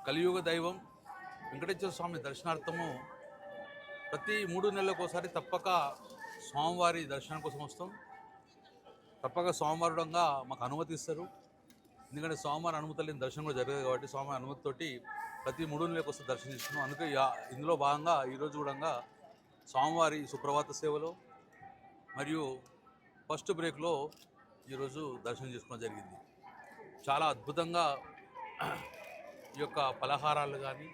కలియుగ దైవం వెంకటేశ్వర స్వామి దర్శనార్థము ప్రతి 3 నెలలకోసారి తప్పక స్వామివారి దర్శనం కోసం వస్తాం. తప్పక స్వామివారుడంగా మాకు అనుమతి ఇస్తారు. ఎందుకంటే స్వామివారి అనుమతి లేని దర్శనం కూడా జరగదు కాబట్టి స్వామివారి అనుమతితోటి ప్రతి 3 నెలలకు వస్తే దర్శనం ఇస్తున్నాం. అందుకే ఇందులో భాగంగా ఈరోజు కూడా స్వామివారి సుప్రభాత సేవలో మరియు ఫస్ట్ బ్రేక్లో ఈరోజు దర్శనం చేసుకోవడం జరిగింది. చాలా అద్భుతంగా ఈ యొక్క పలహారాలు కానీ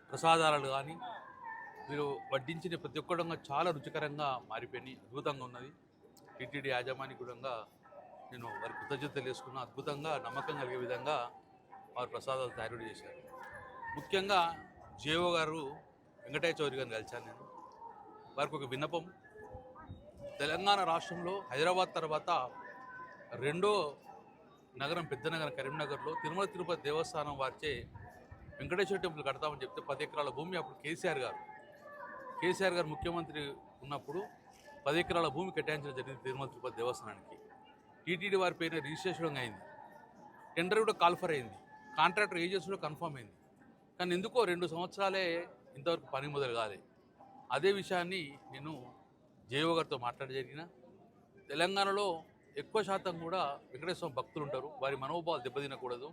ప్రసాదాలు కానీ మీరు వడ్డించిన ప్రతి ఒక్కడంగా చాలా రుచికరంగా మారిపోయి అద్భుతంగా ఉన్నది. టీటీడీ యాజమాన్య కూడా నేను వారి కృతజ్ఞతలు వేసుకున్న అద్భుతంగా నమ్మకం కలిగే విధంగా వారు ప్రసాదాలు తయారు చేశారు. ముఖ్యంగా జేఓ గారు వెంకటయ్య చౌదరి గారిని కలిశాను నేను. వారికి ఒక విన్నపం, తెలంగాణ రాష్ట్రంలో హైదరాబాద్ తర్వాత రెండో నగరం పెద్ద నగరం కరీంనగర్లో తిరుమల తిరుపతి దేవస్థానం వారిచే వెంకటేశ్వర టెంపుల్ కడతామని చెప్తే 10 ఎకరాల భూమి అప్పుడు కేసీఆర్ గారు ముఖ్యమంత్రి ఉన్నప్పుడు 10 ఎకరాల భూమి కేటాయించడం జరిగింది తిరుమల తిరుపతి దేవస్థానానికి. టీటీడీ వారి పైన రిజిస్ట్రేషన్ అయింది, టెండర్ కూడా కాల్ఫర్ అయింది, కాంట్రాక్టర్ ఏజెన్సీ కూడా కన్ఫర్మ్ అయింది. కానీ ఎందుకో 2 సంవత్సరాలే ఇంతవరకు పని మొదలు కాలేదు. అదే విషయాన్ని నేను జేఓ గారితో మాట్లాడి జరిగిన తెలంగాణలో ఎక్కువ శాతం కూడా వెంకటేశ్వర స్వామి భక్తులు ఉంటారు. వారి మనోభావాలు దెబ్బతినకూడదు.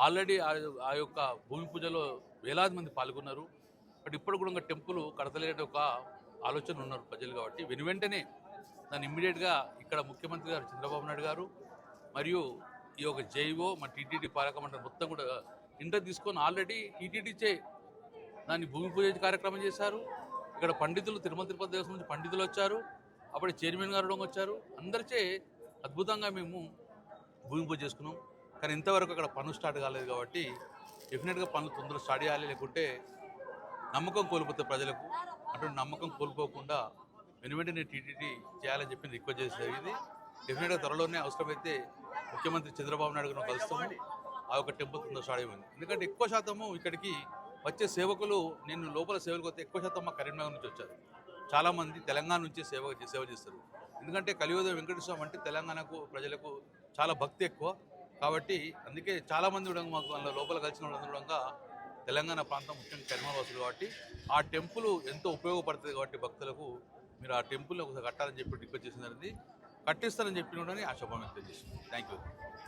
ఆల్రెడీ ఆ యొక్క భూమి పూజలో వేలాది మంది పాల్గొన్నారు. బట్ ఇప్పుడు కూడా టెంపుల్ కడతలేని ఒక ఆలోచన ఉన్నారు ప్రజలు. కాబట్టి వెంటనే దాన్ని ఇమ్మీడియట్గా ఇక్కడ ముఖ్యమంత్రి గారు చంద్రబాబు నాయుడు గారు మరియు ఈ యొక్క జైఓ మన టీటీడీ పాలక మండలి మొత్తం కూడా ఇంటర్ తీసుకొని ఆల్రెడీ టీటీడీచే దాన్ని భూమి పూజ కార్యక్రమం చేశారు. ఇక్కడ పండితులు తిరుమల తిరుపతి దేవస్థానం నుంచి పండితులు వచ్చారు, అప్పుడు చైర్మన్ గారు వచ్చారు. అందరిచే అద్భుతంగా మేము భూమి పూజ చేసుకున్నాం. కానీ ఇంతవరకు అక్కడ పనులు స్టార్ట్ కాలేదు. కాబట్టి డెఫినెట్గా పనులు తొందరగా స్టార్ట్ చేయాలి, లేకుంటే నమ్మకం కోల్పోతే ప్రజలకు. అటువంటి నమ్మకం కోల్పోకుండా వెంటనే టీటీడీ చేయాలని చెప్పి రిక్వెస్ట్ చేసి జరిగింది. డెఫినెట్గా త్వరలోనే అవసరమైతే ముఖ్యమంత్రి చంద్రబాబు నాయుడు గారిని కలుస్తాము. ఆ యొక్క టెంపుల్ తొందరగా స్టార్ట్ అయింది. ఎందుకంటే ఎక్కువ శాతము ఇక్కడికి వచ్చే సేవకులు, నేను లోపల సేవలకు వస్తే ఎక్కువ శాతం మా కరీంనగర్ నుంచి వచ్చారు. చాలామంది తెలంగాణ నుంచి సేవ చేస్తారు. ఎందుకంటే కలియుగ వెంకటేశ్వర స్వామి అంటే తెలంగాణకు ప్రజలకు చాలా భక్తి ఎక్కువ. కాబట్టి అందుకే చాలామంది కూడా మాకు వాళ్ళ లోపల కలిసిన వాళ్ళందరూ కూడా తెలంగాణ ప్రాంతం, ముఖ్యంగా కరీంనగర్ వాసులు. కాబట్టి ఆ టెంపుల్ ఎంతో ఉపయోగపడుతుంది. కాబట్టి భక్తులకు మీరు ఆ టెంపుల్ని ఒకసారి కట్టాలని చెప్పి రిక్వెస్ట్ చేసినారు. కట్టిస్తారని చెప్పిన ఆశాభావం వ్యక్తం చేసింది. Thank you.